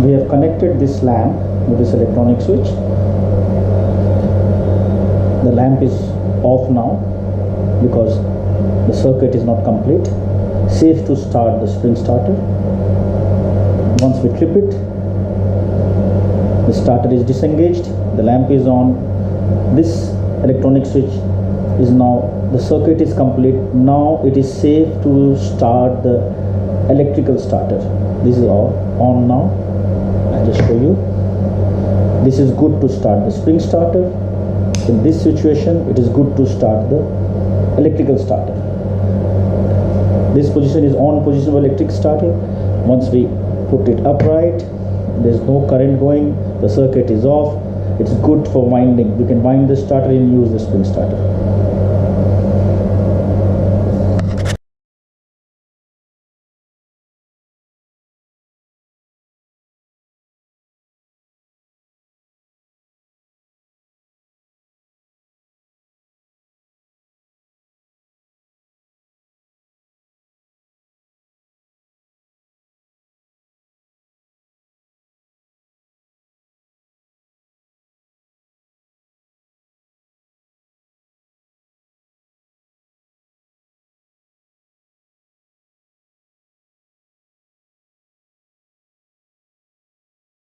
we have connected this lamp with this electronic switch. The lamp is off now because the circuit is not complete. Safe to start the spring starter. Once we trip it, the starter is disengaged, the lamp is on. This electronic switch is now, the circuit is complete. Now it is safe to start the electrical starter. This is all on now. I'll just show you. This is good to start the spring starter. In this situation, it is good to start the electrical starter. This position is on position of electric starter. Once we put it upright, there is no current going, the circuit is off. It's good for winding. We can wind the starter and use the spring starter.